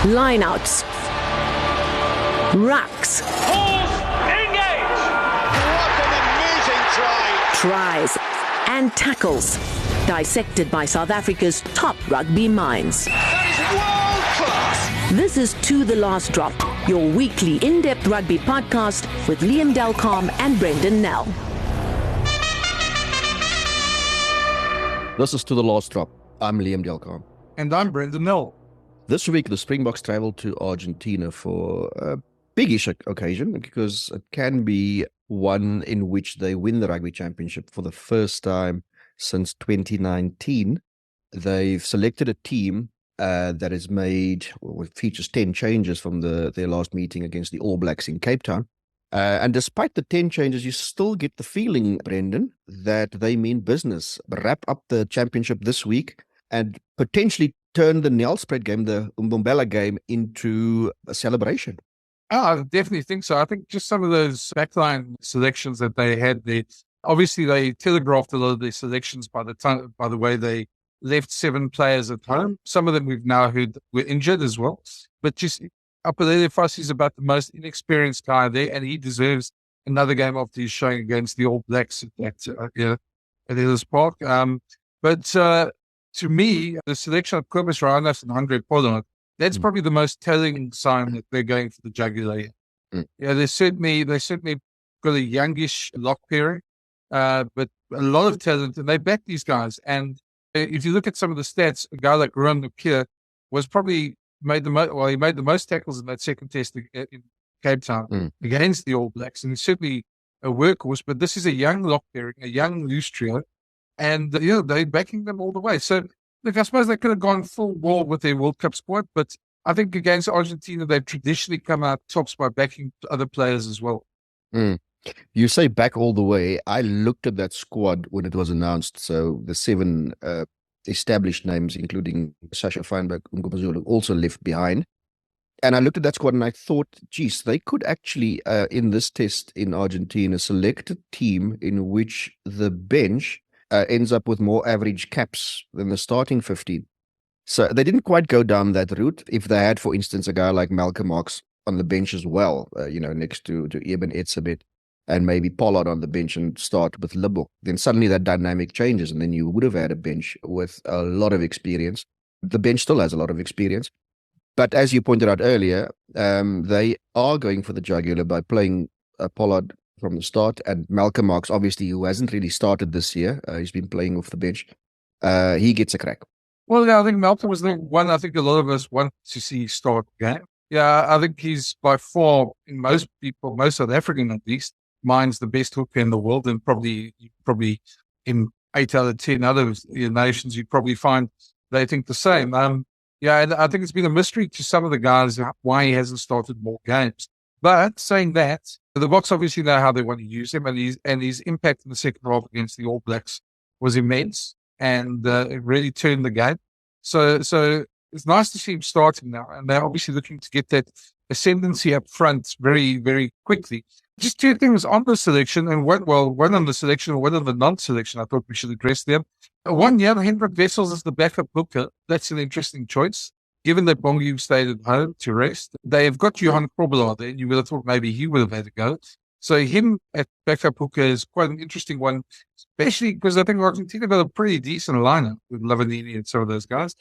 lineouts, rucks, engage! What an amazing try! tries, and tackles, dissected by South Africa's top rugby minds. That is world class! This is To The Last Drop, your weekly in-depth rugby podcast with Liam Delcom and Brendan Nell. This is To The Last Drop. I'm Liam Delcom. And I'm Brendan Nell. This week, the Springboks traveled to Argentina for a biggish occasion because it can be one in which they win the rugby championship for the first time since 2019. They've selected a team that has made, well, features 10 changes from their last meeting against the All Blacks in Cape Town. And despite the 10 changes, you still get the feeling, Brendan, that they mean business. Wrap up the championship this week and potentially turn the Nelspruit game, the Mbombela game, into a celebration. Oh, I definitely think so. I think just some of those backline selections that they had there, obviously they telegraphed a lot of their selections by the way they left 7 players at home. Some of them we've now heard were injured as well. But just Apalele Fassi's about the most inexperienced guy there, and he deserves another game after he's showing against the All Blacks at Ellis Park. But to me, the selection of Kobus Reinhardt and Andre Pollard, that's probably the most telling sign that they're going for the jugular. Yeah, they certainly got a youngish lock pairing, but a lot of talent, and they back these guys. And if you look at some of the stats, a guy like Ruan Lukia was probably made the most tackles in that second test in Cape Town against the All Blacks, and he's certainly a workhorse. But this is a young lock pairing, a young loose trio. And, they're backing them all the way. So, look, I suppose they could have gone full ball with their World Cup squad, but I think against Argentina, they've traditionally come out tops by backing other players as well. You say back all the way. I looked at that squad when it was announced. So the 7 established names, including Sacha Feinberg-Mngomezulu, also left behind. And I looked at that squad and I thought, geez, they could actually, in this test in Argentina, select a team in which the bench ends up with more average caps than the starting 15. So they didn't quite go down that route. If they had, for instance, a guy like Malcolm Marx on the bench as well, next to Eben Etzebeth, and maybe Pollard on the bench and start with Libbo, then suddenly that dynamic changes, and then you would have had a bench with a lot of experience. The bench still has a lot of experience. But as you pointed out earlier, they are going for the jugular by playing Pollard from the start, and Malcolm Marx, obviously, who hasn't really started this year, he's been playing off the bench, he gets a crack. Well, yeah, I think Malcolm was the one I think a lot of us want to see start the game. Yeah, I think he's by far, in most South African at least, minds the best hooker in the world, and probably in 8 out of 10 other nations, you'd probably find they think the same. And I think it's been a mystery to some of the guys why he hasn't started more games. But saying that, the Boks obviously know how they want to use him, and his impact in the second half against the All Blacks was immense, and it really turned the game. So it's nice to see him starting now, and they're obviously looking to get that ascendancy up front very, very quickly. Just 2 things on the selection, and one on the selection and one on the non-selection. I thought we should address them. One, Hendrik Wessels is the backup hooker. That's an interesting choice. Given that Bongi stayed at home to rest, they have got Johan Krobelaar there, and you would have thought maybe he would have had a go. So him at backup hooker is quite an interesting one, especially because I think Argentina got a pretty decent lineup with Lavanini and some of those guys.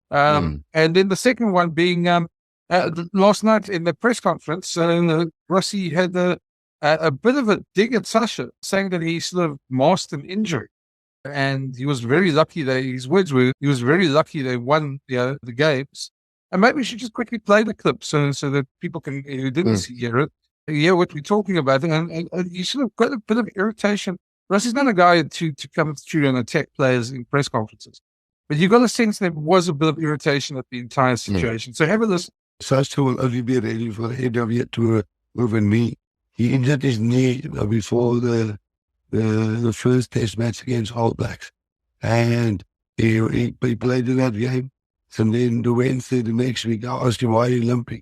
And then the second one being last night in the press conference, Rassie had a bit of a dig at Sacha, saying that he sort of masked an injury. And he was very lucky that his words were, he was very lucky they won the games. And maybe we should just quickly play the clip so that people can, who didn't hear it, hear what we're talking about. And you sort of got a bit of irritation. Rassie's not a guy to come through and attack players in press conferences. But you got a sense there was a bit of irritation at the entire situation. So have a listen. Sacha will only be ready for the AWA tour over me. He injured his knee before the first test match against All Blacks. And he played in that game. And then the Wednesday, the next week, I asked him why he limping.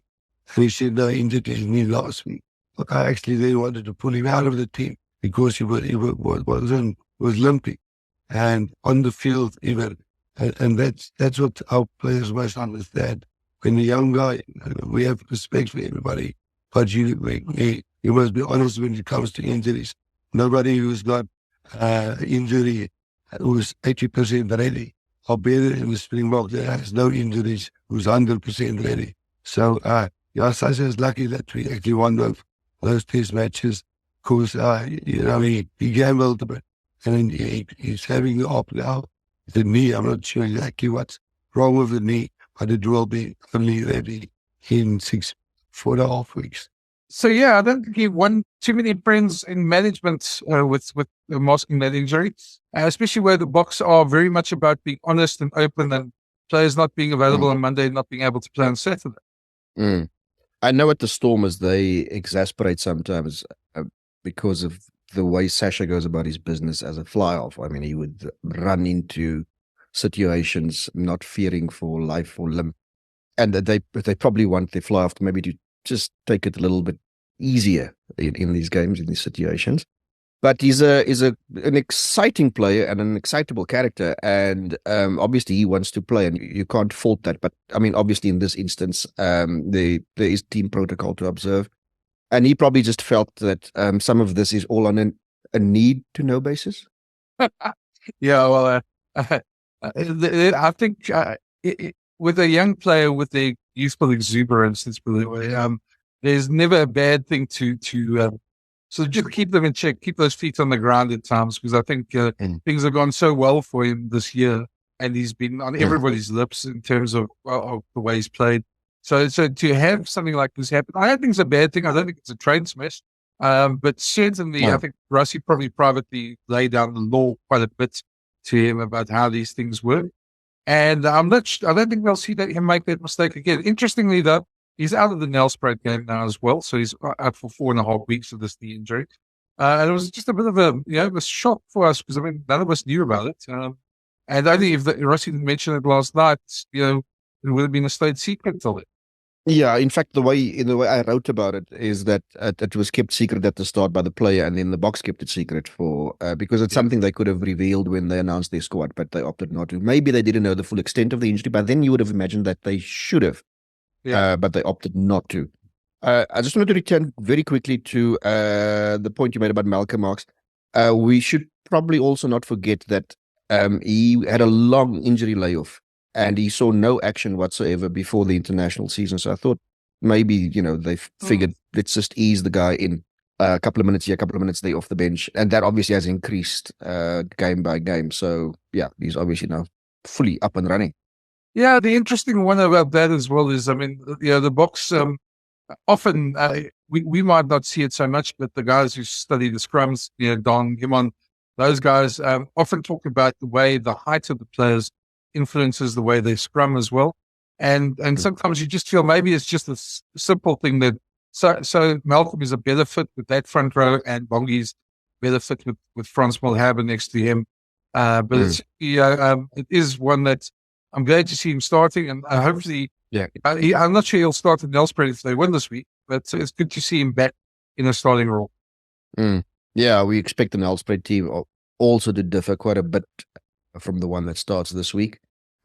And he said, no, he injured his knee last week. But I actually then wanted to pull him out of the team because he was limping. And on the field, even. And that's what our players must understand. when the young guy, we have respect for everybody, but you must be honest when it comes to injuries. Nobody who's got injury who's 80% ready, or better in the Springbok that has no injuries, who's 100% ready. So, Sacha is lucky that we actually won those test matches, because, he gambled a bit, and he's having the op now. The knee, I'm not sure exactly what's wrong with the knee, but it will be only ready in 4.5 weeks. So, yeah, I don't think he won too many friends in management with masking that injury, especially where the Boks are very much about being honest and open, and players not being available on Monday and not being able to play on Saturday. I know at the Stormers they exasperate sometimes because of the way Sacha goes about his business as a fly-off. I mean, he would run into situations not fearing for life or limb. And they probably want their fly-off to maybe to just take it a little bit easier in these games, in these situations. But he's an exciting player and an excitable character, and obviously he wants to play, and you can't fault that. But I mean, obviously in this instance, there is team protocol to observe, and he probably just felt that some of this is all on a need to know basis. Yeah, well, I think with a young player with the youthful exuberance, there's never a bad thing to so just keep them in check, keep those feet on the ground at times, because I think things have gone so well for him this year, and he's been on everybody's lips in terms of the way he's played. So to have something like this happen, I don't think it's a bad thing. I don't think it's a train smash. But certainly, I think Rassie probably privately laid down the law quite a bit to him about how these things work. And I don't think they'll see him make that mistake again. Interestingly, though, he's out of the Nelspruit game now as well, so he's out for 4.5 weeks of this knee injury. And it was just a bit of a shock for us, because I mean none of us knew about it. And only if Rassie didn't mention it last night, it would have been a state secret till then. Yeah, in fact, the way I wrote about it is that it was kept secret at the start by the player, and then the Boks kept it secret for because it's something they could have revealed when they announced their squad, but they opted not to. Maybe they didn't know the full extent of the injury, but then you would have imagined that they should have. But they opted not to. I just wanted to return very quickly to the point you made about Malcolm Marx. We should probably also not forget that he had a long injury layoff, and he saw no action whatsoever before the international season. So I thought maybe, they figured, let's just ease the guy in a couple of minutes here, a couple of minutes there off the bench. And that obviously has increased game by game. So, yeah, he's obviously now fully up and running. Yeah, the interesting one about that as well is, I mean, the Boks often, we might not see it so much, but the guys who study the scrums, Don, Himon, those guys often talk about the way the height of the players influences the way they scrum as well. And sometimes you just feel maybe it's just a simple thing that, so Malcolm is a better fit with that front row, and Bongi's better fit with Frans Malherbe next to him. But it is one that I'm glad to see him starting, and hopefully, I'm not sure he'll start at Nelspruit if they win this week, but it's good to see him back in a starting role. Yeah, we expect the Nelspruit team also to differ quite a bit from the one that starts this week.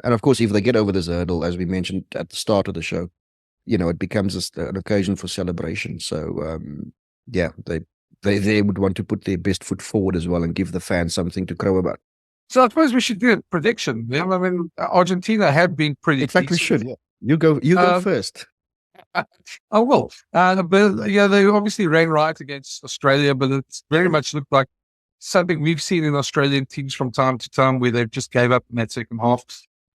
And of course, if they get over this hurdle, as we mentioned at the start of the show, it becomes an occasion for celebration. So, they would want to put their best foot forward as well and give the fans something to crow about. So I suppose we should do a prediction. I mean, Argentina have been pretty. In fact, we should. Yeah. You go first. I will. But they obviously ran right against Australia, but it very much looked like something we've seen in Australian teams from time to time, where they've just gave up in that second half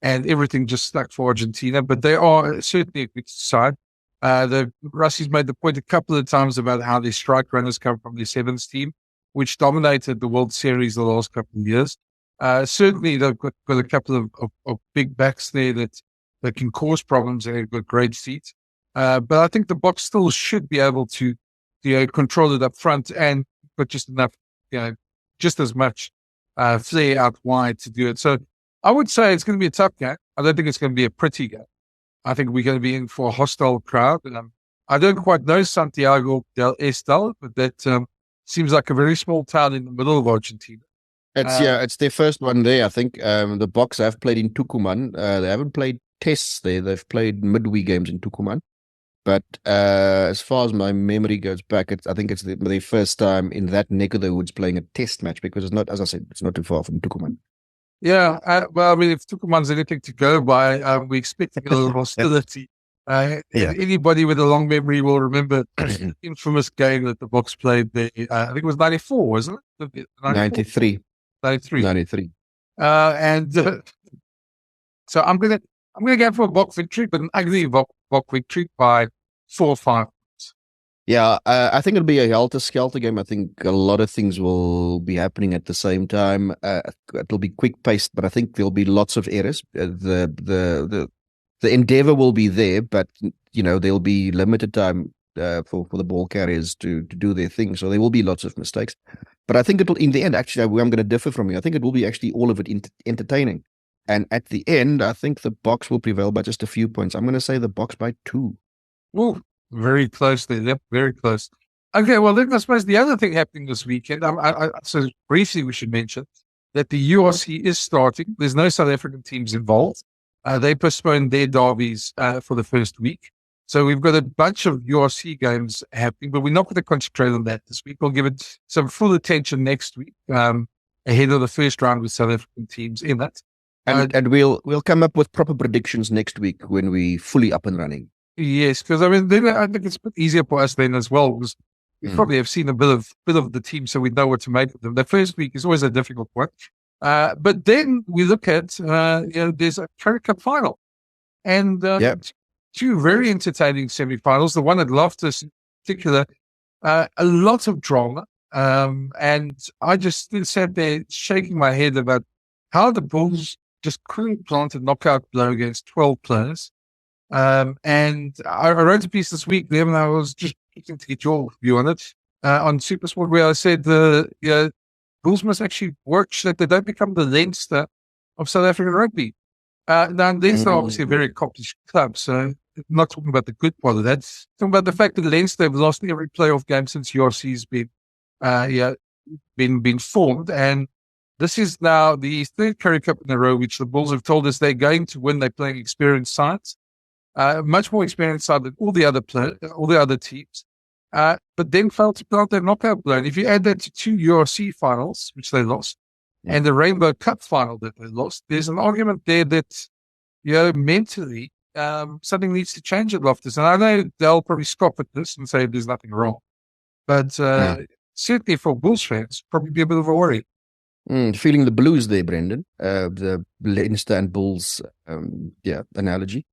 and everything just stuck for Argentina. But they are certainly a good side. Rassie's made the point a couple of times about how their strike runners come from their sevens team, which dominated the World Series the last couple of years. Certainly, they've got a couple of big backs there that can cause problems, and they've got great feet. But I think the Boks still should be able to control it up front, and got just enough, just as much flair out wide to do it. So I would say it's going to be a tough game. I don't think it's going to be a pretty game. I think we're going to be in for a hostile crowd. I don't quite know Santiago del Estero, but that seems like a very small town in the middle of Argentina. It's their first one there. I think the Boks have played in Tucumán. They haven't played tests there. They've played midweek games in Tucuman. But as far as my memory goes back, I think it's the first time in that neck of the woods playing a test match, because it's not, as I said, it's not too far from Tucuman. Yeah, well, I mean, if Tucuman's anything to go by, we expect a little hostility. Anybody with a long memory will remember the infamous game that the Boks played there. I think it was 94, wasn't it? 93. 93. So I'm gonna go for a Bok victory, but an ugly Bok victory by 4 or 5 points. Yeah, I think it'll be a helter-skelter game. I think a lot of things will be happening at the same time. It'll be quick-paced, but I think there'll be lots of errors. The endeavor will be there, but there'll be limited time for the ball carriers to do their thing. So there will be lots of mistakes. But I think it'll, in the end, actually, I'm going to differ from you. I think it will be actually all of it entertaining. And at the end, I think the Boks will prevail by just a few points. I'm going to say the Boks by 2. Ooh, very close there. Yep, very close. Okay, well, then I suppose the other thing happening this weekend, so briefly we should mention that the URC is starting. There's no South African teams involved. They postponed their derbies for the first week. So we've got a bunch of URC games happening, but we're not going to concentrate on that this week. We'll give it some full attention next week, ahead of the first round with South African teams in it. And we'll come up with proper predictions next week when we're fully up and running. Yes, because then I think it's a bit easier for us then as well, because we probably have seen a bit of the team, so we know what to make of them. The first week is always a difficult one. But then we look at, there's a Currie Cup final. And 2 very entertaining semi-finals. The one at Loftus in particular, a lot of drama. And I just still sat there shaking my head about how the Bulls just couldn't plant a knockout blow against 12 players. And I wrote a piece this week, Liam, and I was just looking to get your view on it, on SuperSport, where I said the Bulls must actually work so that they don't become the Leinster of South African rugby. Now, Leinster are obviously a very accomplished club, so I'm not talking about the good part of that. Talking about the fact that Leinster have lost every playoff game since URC's been formed, and this is now the 3rd Currie Cup in a row, which the Bulls have told us they're going to win. They're playing experienced sides, much more experienced side than all the other teams. But then failed to plant their knockout blow. And if you add that to 2 URC finals, which they lost, and the Rainbow Cup final that they lost, there's an argument there that, mentally, something needs to change at Loftus. And I know they'll probably scoff at this and say there's nothing wrong. But certainly for Bulls fans, probably be a bit of a worry. Feeling the blues there, Brendan. The Leinster and Bulls, analogy.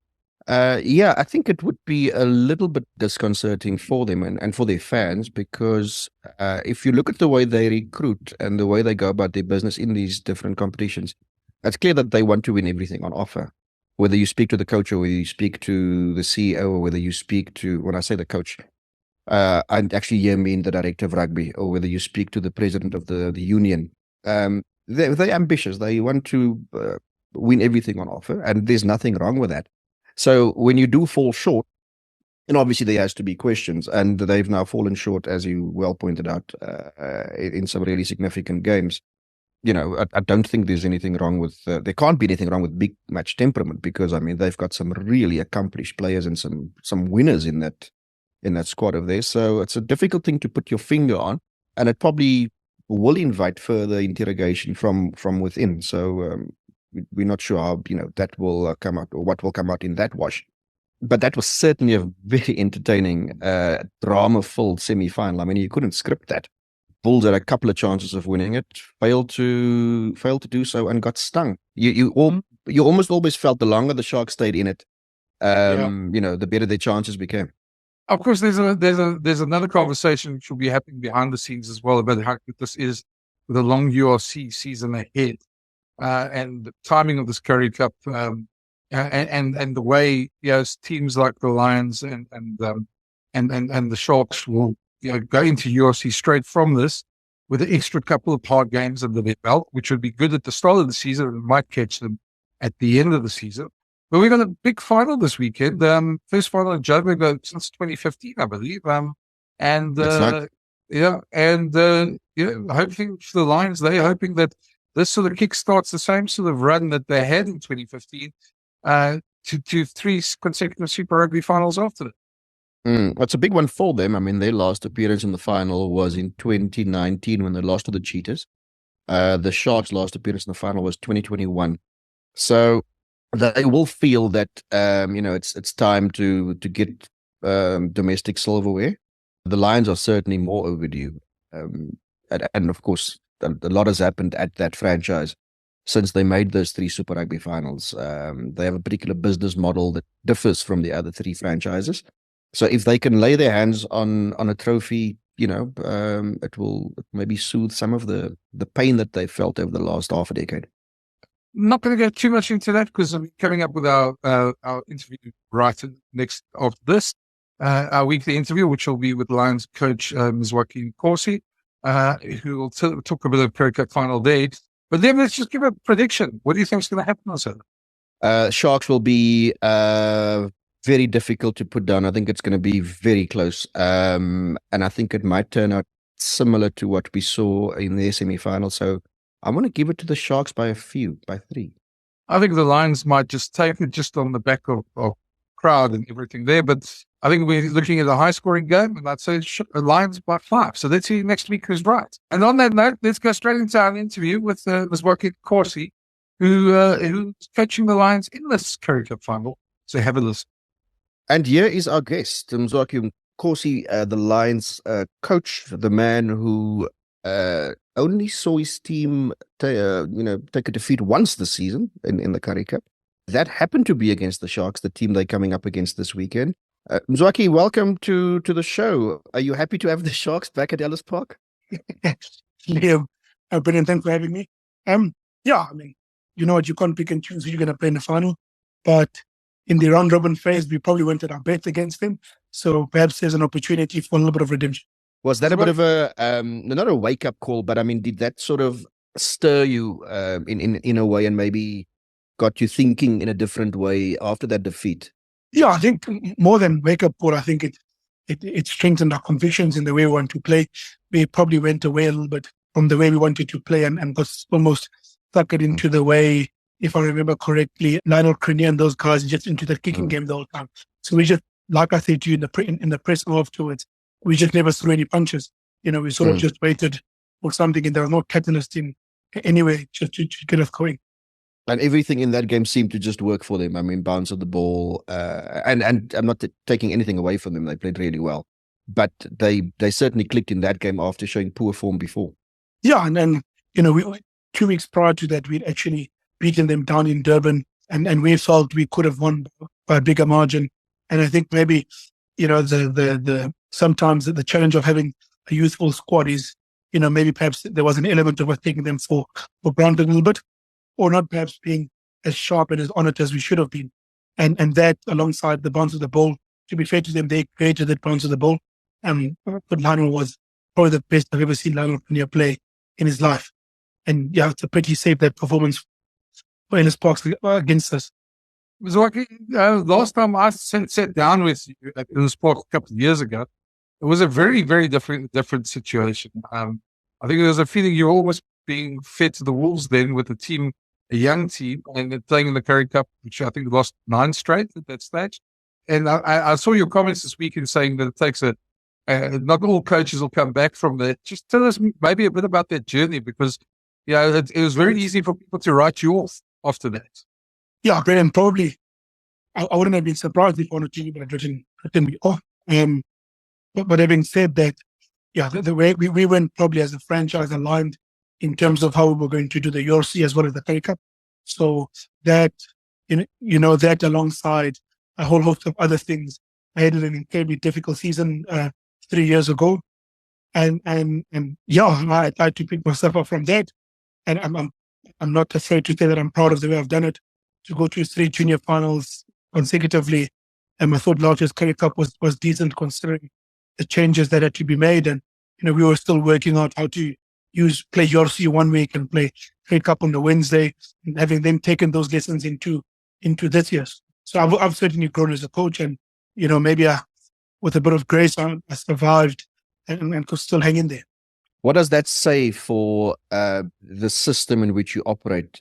I think it would be a little bit disconcerting for them and for their fans, because if you look at the way they recruit and the way they go about their business in these different competitions, it's clear that they want to win everything on offer. Whether you speak to the coach or whether you speak to the CEO or whether you speak to, when I say the coach, I actually mean the director of rugby, or whether you speak to the president of the union. They're ambitious. They want to win everything on offer, and there's nothing wrong with that. So when you do fall short, and obviously there has to be questions, and they've now fallen short, as you well pointed out, in some really significant games. I don't think there's anything wrong with, there can't be anything wrong with big match temperament, because, I mean, they've got some really accomplished players and some winners in that squad of theirs. So it's a difficult thing to put your finger on, and it probably will invite further interrogation from within. So we're not sure how that will come out, or what will come out in that wash. But that was certainly a very entertaining, drama-filled semi-final. I mean, you couldn't script that. Bulls had a couple of chances of winning it, failed to do so, and got stung. You almost always felt the longer the Sharks stayed in it, the better their chances became. Of course, there's another conversation which will be happening behind the scenes as well about how good this is with a long URC season ahead, and the timing of this Currie Cup, and the way teams like the Lions and the Sharks will go into URC straight from this with an extra couple of hard games under their belt, which would be good at the start of the season and might catch them at the end of the season. But we got a big final this weekend. First final in Joburg since 2015, I believe. Hoping for the Lions, they're hoping that this sort of kickstarts the same sort of run that they had in 2015, to to three consecutive Super Rugby finals after that. That's a big one for them. I mean, their last appearance in the final was in 2019 when they lost to the Cheetahs. The Sharks' last appearance in the final was 2021. So they will feel that it's time to get domestic silverware. The Lions are certainly more overdue, and of course, a lot has happened at that franchise since they made those three Super Rugby finals. They have a particular business model that differs from the other three franchises. So if they can lay their hands on a trophy, it will maybe soothe some of the pain that they felt over the last half a decade. Not going to go too much into that because I'm coming up with our interview right next after this, our weekly interview, which will be with Lions coach Mziwakhe Nkosi, who will talk a bit of Currie Cup final day. But then let's just give a prediction. What do you think is going to happen on Saturday? Sharks will be very difficult to put down. I think it's going to be very close. And I think it might turn out similar to what we saw in the semi-final. So I want to give it to the Sharks by 3. I think the Lions might just take it just on the back of crowd and everything there. But I think we're looking at a high-scoring game, and I'd say Lions by 5. So let's see next week who's right. And on that note, let's go straight into our interview with Mziwakhe Nkosi, who's coaching the Lions in this Currie Cup final. So have a listen. And here is our guest, Mziwakhe Nkosi, the Lions coach, the man who only saw his team take a defeat once this season in the Currie Cup. That happened to be against the Sharks, the team they're coming up against this weekend. Mziwakhe, welcome to the show. Are you happy to have the Sharks back at Ellis Park? Liam, Brendan, thanks for having me. Yeah, I mean, you know what, you can't pick and choose who you're going to play in the final, but in the round robin phase, we probably went at our best against them. So perhaps there's an opportunity for a little bit of redemption. Was that a bit of a, not a wake-up call, but I mean, did that sort of stir you in a way and maybe got you thinking in a different way after that defeat? Yeah, I think more than wake-up call, I think it strengthened our convictions in the way we want to play. We probably went away a little bit from the way we wanted to play and got almost stuck it into the way, if I remember correctly, Lionel Currie and those guys just into the kicking game the whole time. So we just, like I said to you in the press afterwards, we just never threw any punches. We sort of just waited for something, and there was no catalyst in anyway just to get us going. And everything in that game seemed to just work for them. I mean, bounce of the ball, and I'm not taking anything away from them. They played really well, but they certainly clicked in that game after showing poor form before. Yeah, and then we 2 weeks prior to that, we'd actually beaten them down in Durban, and we felt we could have won by a bigger margin. And I think maybe, the sometimes the challenge of having a youthful squad is, maybe perhaps there was an element of us taking them for granted a little bit, or not perhaps being as sharp and as on it as we should have been. And that alongside the bounce of the ball, to be fair to them, they created that bounce of the ball. But Lionel was probably the best I've ever seen Lionel Currie play in his life. And yeah, it's a pity he saved that performance for Ellis Park against us. Mziwakhe, last time I sat down with you at Ellis Park a couple of years ago, it was a very, very different situation. I think there was a feeling you were almost being fed to the wolves then with the team, a young team, and playing in the Currie Cup, which I think lost 9 straight at that stage. And I saw your comments this week in saying that it takes not all coaches will come back from that. Just tell us maybe a bit about that journey, because it was very easy for people to write you off after that. Yeah, Brendan, probably I wouldn't have been surprised if one or two people had written me off. But having said that, the way we went probably as a franchise aligned in terms of how we were going to do the URC as well as the Currie Cup. So that, that alongside a whole host of other things, I had an incredibly difficult season 3 years ago. And I tried to pick myself up from that. And I'm not afraid to say that I'm proud of the way I've done it. To go to 3 junior finals consecutively, and I thought last year's Currie Cup was decent considering the changes that had to be made. And we were still working out how to play URC one week and play Currie Cup on the Wednesday, and having then taken those lessons into this year. So I've certainly grown as a coach, and maybe with a bit of grace, I survived and could still hang in there. What does that say for the system in which you operate?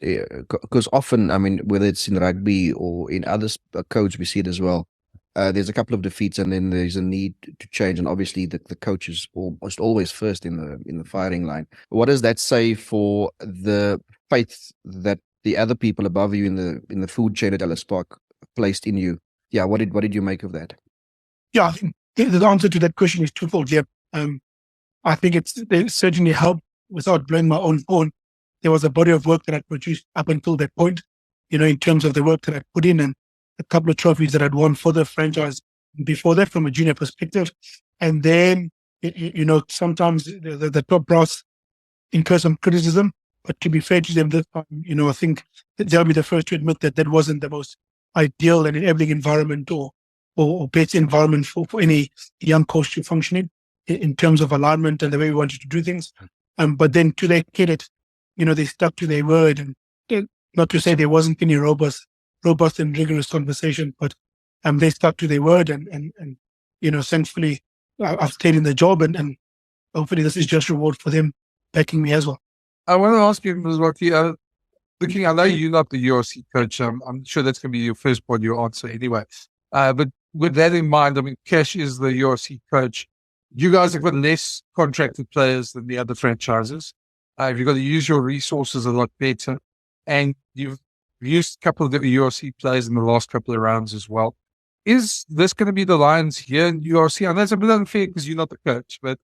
Because often, I mean, whether it's in rugby or in other codes, we see it as well. There's a couple of defeats, and then there's a need to change. And obviously, the coach is almost always first in the firing line. What does that say for the faith that the other people above you in the food chain at Ellis Park placed in you? Yeah, what did you make of that? Yeah, I think the answer to that question is twofold. Yeah, I think they certainly helped. Without blowing my own horn, there was a body of work that I produced up until that point. In terms of the work that I put in and a couple of trophies that I'd won for the franchise before that from a junior perspective. And then, sometimes the top brass incur some criticism, but to be fair to them this time, I think they'll be the first to admit that wasn't the most ideal and enabling environment or best environment for any young coach to function in terms of alignment and the way we wanted to do things. But then to their credit, they stuck to their word, and not to say there wasn't any robust and rigorous conversation, but they stuck to their word, and thankfully I've stayed in the job, and hopefully this is just reward for them backing me as well. I want to ask you, Mziwakhe, I know you're not the URC coach. I'm sure that's going to be your first part of your answer anyway. But with that in mind, I mean, Cash is the URC coach. You guys have got less contracted players than the other franchises. You've got to use your resources a lot better. And you've used a couple of the URC players in the last couple of rounds as well. Is this going to be the Lions here in URC? I know it's a bit unfair because you're not the coach, but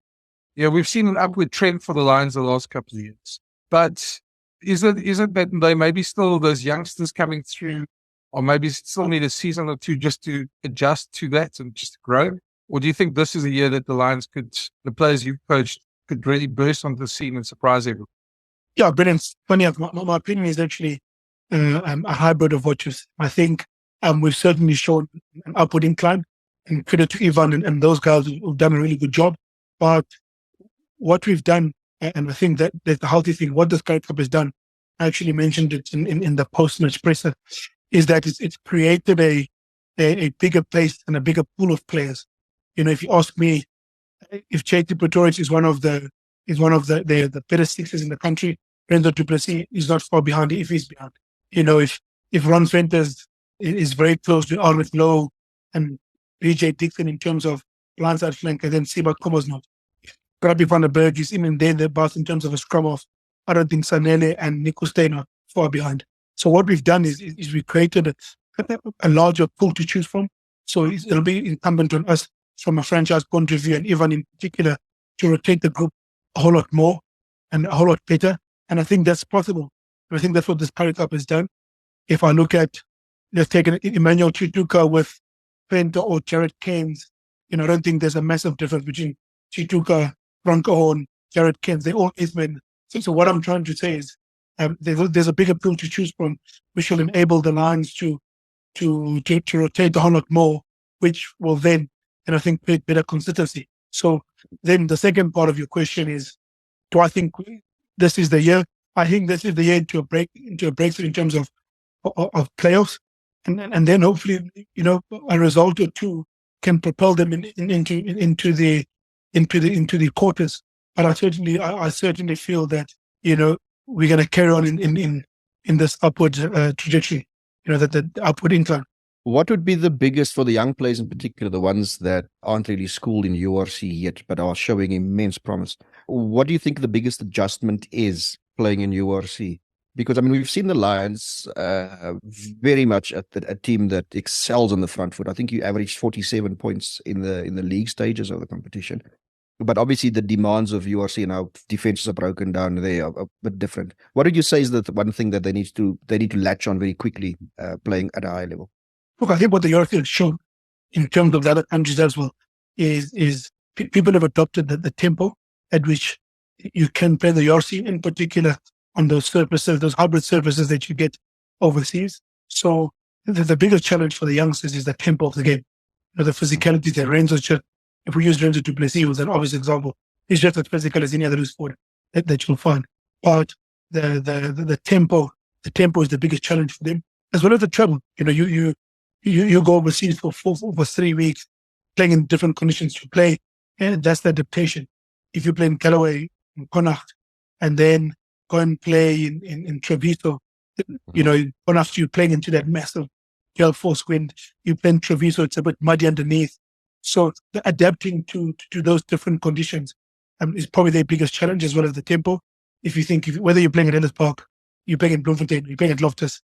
we've seen an upward trend for the Lions the last couple of years. But is it that they maybe still those youngsters coming through, or maybe still need a season or two just to adjust to that and just grow? Or do you think this is a year that the Lions the players you've coached, could really burst onto the scene and surprise everyone? Yeah, brilliant. Funny enough, my opinion is actually a hybrid of what you said. I think we've certainly shown an upward incline, and credit to Ivan and those guys who've done a really good job. But what we've done, and I think that that's the healthy thing, what this Currie Cup has done, I actually mentioned it in the post-match presser, is that it's created a bigger place and a bigger pool of players. If you ask me, if JT Pretorius is one of the better sixers in the country, Renzo du Plessis is not far behind if he's behind. If Ron Venters is very close to Arnold Lowe and BJ Dixon in terms of blindside flank, and then Siba Komo's not. Grabby van der Berg is in and there, but in terms of a scrum off, I don't think Sanele and Nico Steyn are far behind. So what we've done is we created a larger pool to choose from. So it'll be incumbent on us from a franchise point of view, and even in particular, to rotate the group a whole lot more and a whole lot better. And I think that's possible. I think that's what this Currie Cup has done. If I look at, let's take an Emmanuel Chituka with Penta or Jared Keynes, I don't think there's a massive difference between Chituka, Franco Horn, Jared Keynes. They're all Eastmen. So what I'm trying to say is there's a bigger pool to choose from, which will enable the Lions to rotate a whole lot more, which will then, and I think, create better consistency. So then the second part of your question is, do I think this is the year? I think this is the year into a breakthrough in terms of playoffs, and then hopefully a result or two can propel them into the quarters. But I certainly feel that we're going to carry on in this upward trajectory. That the upward incline. What would be the biggest for the young players in particular, the ones that aren't really schooled in URC yet but are showing immense promise? What do you think the biggest adjustment is playing in URC? Because, I mean, we've seen the Lions very much at a team that excels on the front foot. I think you averaged 47 points in the league stages of the competition. But obviously the demands of URC and how defenses are broken down, they are a bit different. What did you say is the one thing that they need to latch on very quickly playing at a high level? Look, I think what the URC has shown in terms of the other countries as well is people have adopted the tempo at which you can play the URC, in particular on those surfaces, those hybrid surfaces that you get overseas. So the biggest challenge for the youngsters is the tempo of the game. The physicality that Renzo just, if we use Renzo du Plessis, was an obvious example. He's just as physical as any other loose forward that you'll find. But the tempo is the biggest challenge for them, as well as the travel. You go overseas for 3 weeks, playing in different conditions to play, and that's the adaptation. If you play in Callaway, in Connacht, and then go and play in Treviso. Connacht, you're playing into that massive gale force wind. You play in Treviso, it's a bit muddy underneath. So adapting to those different conditions is probably their biggest challenge, as well as the tempo. If you think, whether you're playing at Ellis Park, you're playing at Bloemfontein, you're playing at Loftus,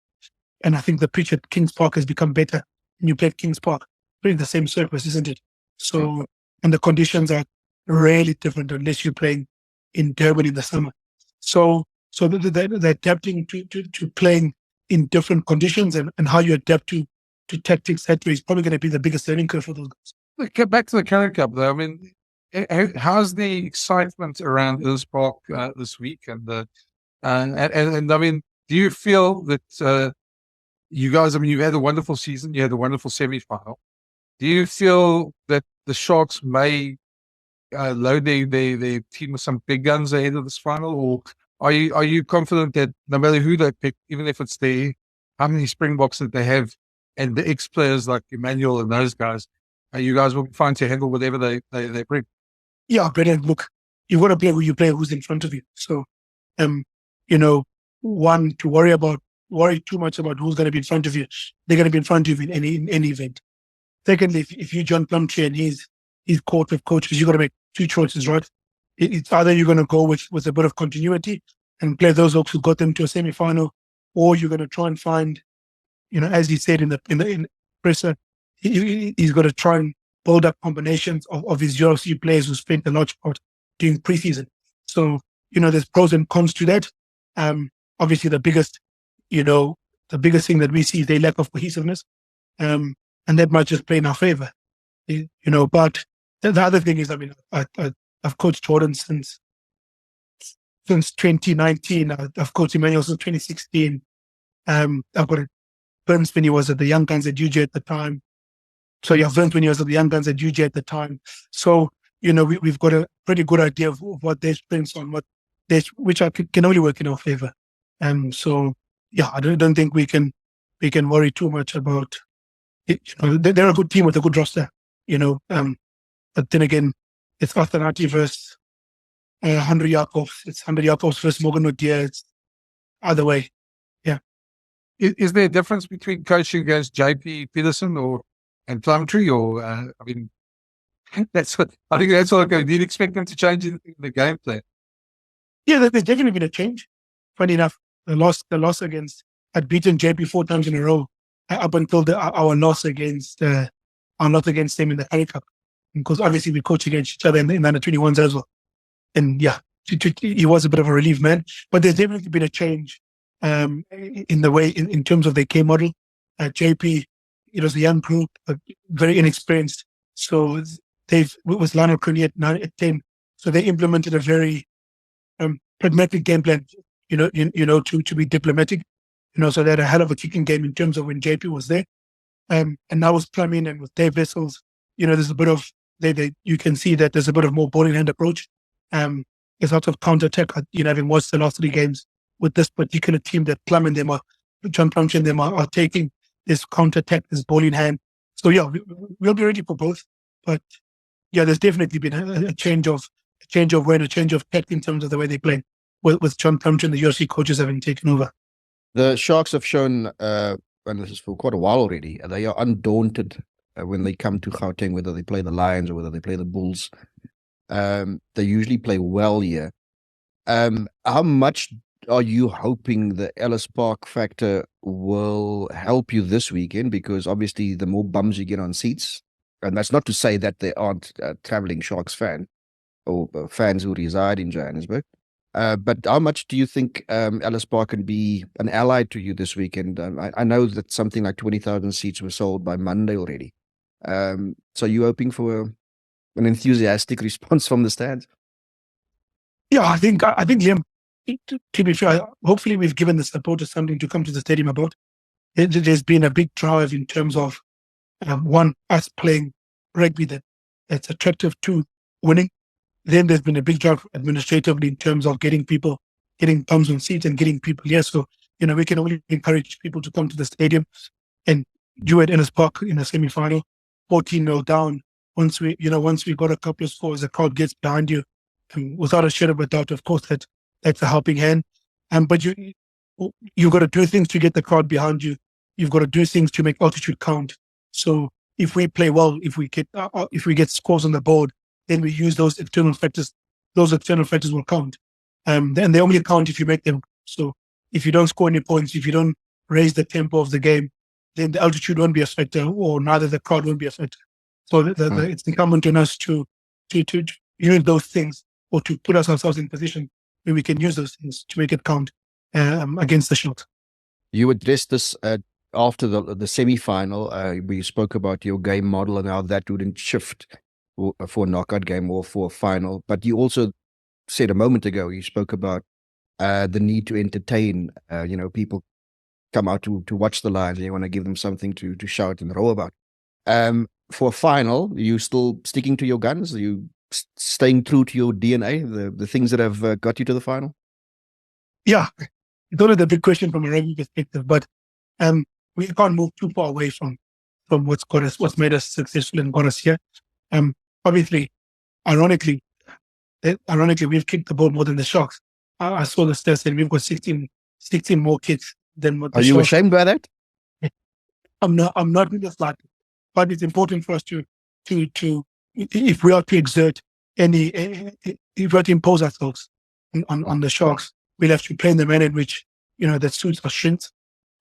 and I think the pitch at Kings Park has become better. And you play at Kings Park, playing the same surface, isn't it? So, and the conditions are really different unless you're playing in Durban in the summer. So the adapting to playing in different conditions and how you adapt to tactics, that way, is probably going to be the biggest learning curve for those guys. Get back to the Currie Cup, though. I mean, how's the excitement around Ellis Park this week? And I mean, do you feel that you guys? I mean, you had a wonderful season. You had a wonderful semi-final. Do you feel that the Sharks may load their team with some big guns ahead of this final, or are you confident that no matter who they pick, even if it's how many Springboks that they have, and the ex-players like Emmanuel and those guys, you guys will be fine to handle whatever they bring? Yeah, Brendan, look, you've got to play who you play, who's in front of you. So, one, to worry too much about who's going to be in front of you. They're going to be in front of you in any event. Secondly, if you John Plumtree and he's court with coaches, you've got to make two choices, right? It's either you're going to go with a bit of continuity and play those folks who got them to a semi-final, or you're going to try and find, as he said in the presser, he's got to try and build up combinations of his UFC players who spent a large part during preseason. So, there's pros and cons to that. Obviously the biggest thing that we see is their lack of cohesiveness. And that might just play in our favor. But the other thing is, I mean, I've coached Jordan since 2019. I've coached Emmanuel since 2016. I've got Burns when he was at the Young Guns at UJ at the time. So yeah, Burns when he was at the Young Guns at UJ at the time. So, we've got a pretty good idea of what their strengths are, which can only work in our favor. So yeah, I don't think we can worry too much about it. They're a good team with a good roster, but then again, it's Athanati versus Henry Jacobs. It's Henry Jacobs versus Morgan O'Dear. It's either way. Yeah. Is there a difference between coaching against JP Peterson and Plumtree, or I mean, I think that's what do you expect them to change in the game plan? Yeah, there's definitely been a change. Funny enough, the loss against had beaten JP 4 times in a row up until our loss against them in the Currie Cup, because obviously we coach against each other in the under 21s as well. And yeah, he was a bit of a relief man, but there's definitely been a change in the way in terms of their K model. JP, it was a young group, very inexperienced. So with Lionel Currie at 10, so they implemented a very pragmatic game plan, to be diplomatic, so they had a hell of a kicking game in terms of when JP was there. And now with Plumbing and with Dave Wessels, there's a bit of, you can see that there's a bit of more ball in hand approach. There's lots of counter-attack, having watched the last 3 games with this particular team that John Plumtree and them are taking this counter-attack, this ball in hand. So yeah, we'll be ready for both. But yeah, there's definitely been a change of way and a change of tactic in terms of the way they play with John Plumtree and the UFC coaches having taken over. The Sharks have shown, and this is for quite a while already, they are undaunted when they come to Gauteng, whether they play the Lions or whether they play the Bulls. They usually play well here. How much are you hoping the Ellis Park factor will help you this weekend? Because obviously the more bums you get on seats, and that's not to say that there aren't traveling Sharks fans or fans who reside in Johannesburg. But how much do you think Ellis Park can be an ally to you this weekend? I know that something like 20,000 seats were sold by Monday already. So are you hoping for an enthusiastic response from the stands? Yeah, I think Liam, to be fair, hopefully we've given the supporters something to come to the stadium about. There's been a big drive in terms of, one, us playing rugby that's attractive to winning. Then there's been a big drive administratively in terms of getting bums on seats and getting people here. So, we can only encourage people to come to the stadium. And you at Ellis Park in a semi-final, 14-0 down. Once we got a couple of scores, the crowd gets behind you. without a shadow of a doubt, of course, that's a helping hand. But you've got to do things to get the crowd behind you. You've got to do things to make altitude count. So if we play well, if we get scores on the board, then we use those external factors. Those external factors will count. And they only count if you make them. So if you don't score any points, if you don't raise the tempo of the game, then the altitude won't be a factor, or neither the crowd won't be a factor. So it's incumbent on us to use those things, or to put ourselves in position where we can use those things to make it count against the Shield. You addressed this after the semi-final. We spoke about your game model and how that wouldn't shift for a knockout game or for a final. But you also said a moment ago, you spoke about the need to entertain. People come out to watch the Lions, and you want to give them something to shout and row about. For a final, are you still sticking to your guns? Are you staying true to your DNA, the things that have got you to the final? Yeah, it's only the big question from a rugby perspective, but we can't move too far away from what's made us successful and got us here. Obviously, ironically, we've kicked the ball more than the Sharks. I saw the stats, and we've got 16 more kicks than what the Sharks. Are you ashamed by that? I'm not in the slightest. But it's important for us to if we are to exert if we are to impose ourselves on the Sharks, we'll have to play in the manner in which that suits our strengths.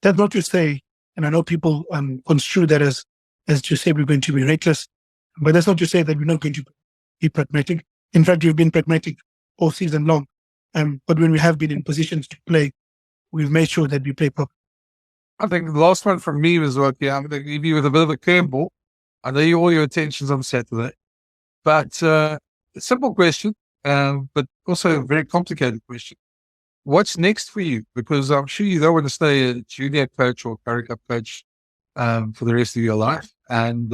That's not to say, and I know people construe that as to say we're going to be reckless, but that's not to say that we're not going to be pragmatic. In fact, we've been pragmatic all season long. But when we have been in positions to play, we've made sure that we play properly. I think the last one from me was I'm going to leave you with a bit of a curveball. I know all your attention's on Saturday, but a simple question, but also a very complicated question. What's next for you? Because I'm sure you don't want to stay a junior coach or Currie Cup coach for the rest of your life. And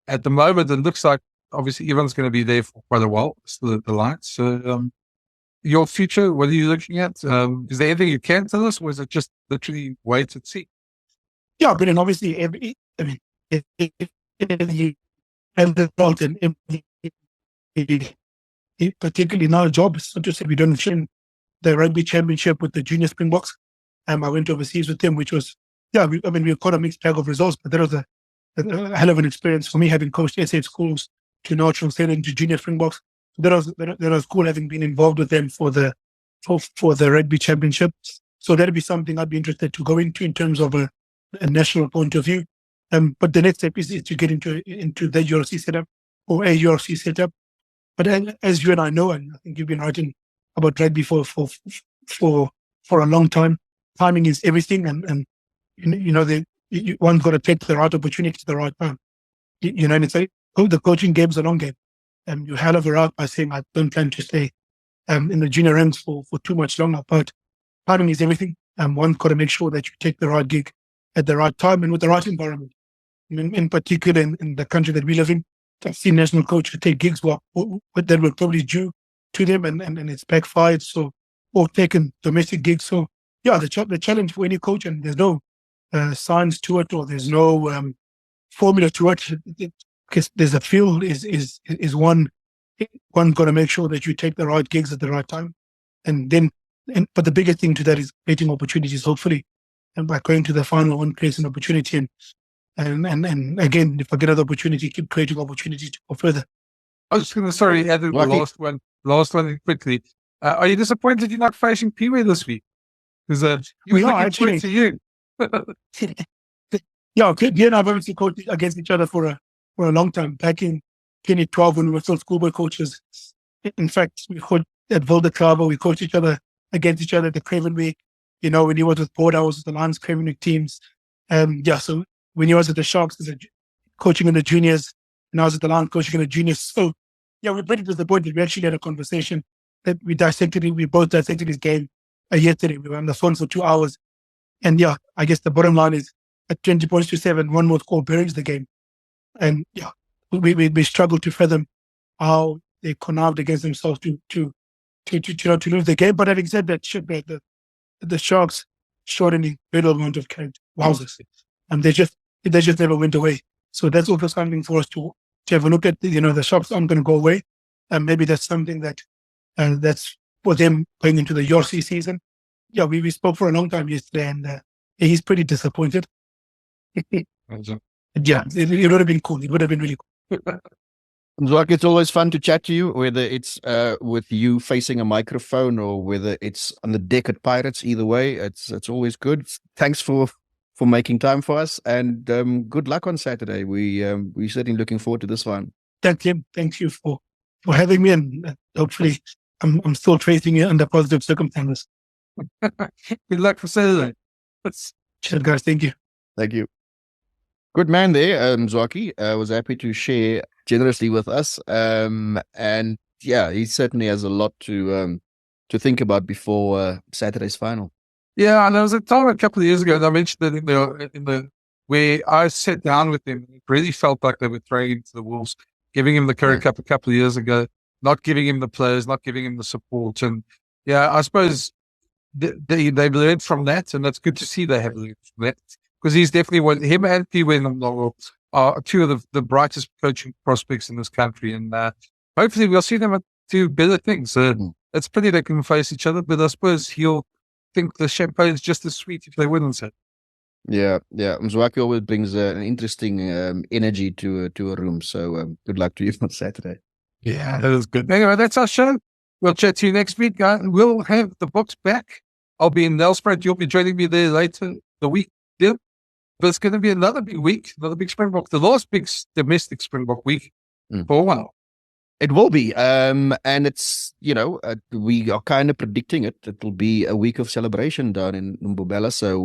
at the moment, it looks like obviously everyone's going to be there for quite a while, still the Lions. So your future, what are you looking at? Is there anything you can tell us, or is it just literally wait and see? Yeah, but then obviously, particularly now, a job. It's not just that we don't win the rugby championship with the junior Springboks. I went overseas with them, which was, we caught a mixed bag of results, but that was a hell of an experience for me, having coached SA schools to now translate into junior Springboks. That was cool, having been involved with them for the rugby championship. So that'd be something I'd be interested to go into in terms of a national point of view. But the next step is to get into the URC setup or a URC setup. But as you and I know, and I think you've been writing about rugby for a long time, timing is everything, and one's got to take the right opportunity at the right time. And it's like, the coaching game's a long game. You hell of a out by saying I don't plan to stay in the junior ranks for too much longer. But timing is everything. One's got to make sure that you take the right gig at the right time and with the right environment. In particular, in the country that we live in, I've seen national coaches take gigs that were probably due to them, and it's backfired. So, or taken domestic gigs. So, the challenge for any coach, and there's no science to it, or there's no formula to it. Because there's a feel is one got to make sure that you take the right gigs at the right time, but the biggest thing to that is creating opportunities. Hopefully, and by going to the final, one creates an opportunity, and again, if I get another opportunity, keep creating opportunities to go further. I was just going to add the last one quickly. Are you disappointed you're not facing Pee-wee this week? Because we are actually to you. Yeah, Pee and I've obviously coached against each other for a long time. Back in 2012, when we were still schoolboy coaches, in fact, we coached at Wilde Club, we coached each other against each other at the Craven Week. When he was with Board, I was with the Lions Craven Week teams. So when he was at the Sharks, coaching in the juniors, and I was at the Lions coaching in the juniors. So, we brought it to the point that we actually had a conversation that we both dissected his game yesterday. We were on the phone for 2 hours. And I guess the bottom line is at 20 points to 7, one more score buries the game. And we struggled to fathom how they connived against themselves to lose the game. But having said that, the Sharks showed an incredible amount of character. Wowzers. And they just never went away. So that's also something for us to have a look at. The Sharks aren't going to go away. And maybe that's something that And that's for them going into the Yorsi season. Yeah, we spoke for a long time yesterday, and he's pretty disappointed. Yeah, it would have been cool. It would have been really cool. Mziwakhe, it's always fun to chat to you, whether it's with you facing a microphone or whether it's on the deck at Pirates. Either way, it's always good. Thanks for making time for us, and good luck on Saturday. We're certainly looking forward to this one. Thank you. Thank you for having me, and hopefully I'm still tracing it under positive circumstances. Good luck for Saturday. Cheers, guys. Thank you. Thank you. Good man there, Mziwakhe. Was happy to share generously with us. And yeah, he certainly has a lot to think about before Saturday's final. Yeah, and there was a time a couple of years ago, and I mentioned that in the where I sat down with them, it really felt like they were throwing him to the wolves, giving him the Currie Cup a couple of years ago, not giving him the players, not giving him the support. And yeah, I suppose they've learned from that, and that's good to see they have learned from that, because he's definitely him and Piwe are two of the brightest coaching prospects in this country, and hopefully we'll see them do better things. It's pity they can face each other, but I suppose he'll think the champagne's just as sweet if they win on Saturday. Yeah. Mziwakhe always brings an interesting energy to a room, so good luck to you on Saturday. Yeah, that is good. Anyway, that's our show. We'll chat to you next week, guys. We'll have the books back. I'll be in Nelspruit. You'll be joining me there later the week. Yeah. But it's going to be another big week, another big Springbok, the last big domestic Springbok week for a while. It will be. And it's, we are kind of predicting it. It'll be a week of celebration down in Mbombela. So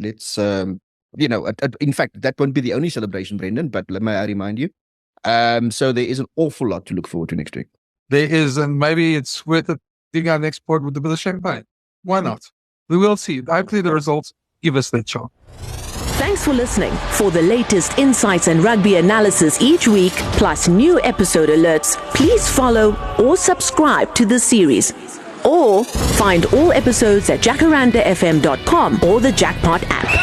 let's, in fact, that won't be the only celebration, Brendan, but let me remind you. So there is an awful lot to look forward to next week. There is, and maybe it's worth it doing our next pod with a bit of champagne. Why not? We will see. Hopefully the results give us that chance. Thanks for listening. For the latest insights and rugby analysis each week, plus new episode alerts, please follow or subscribe to the series. Or find all episodes at jacarandafm.com or the Jackpot app.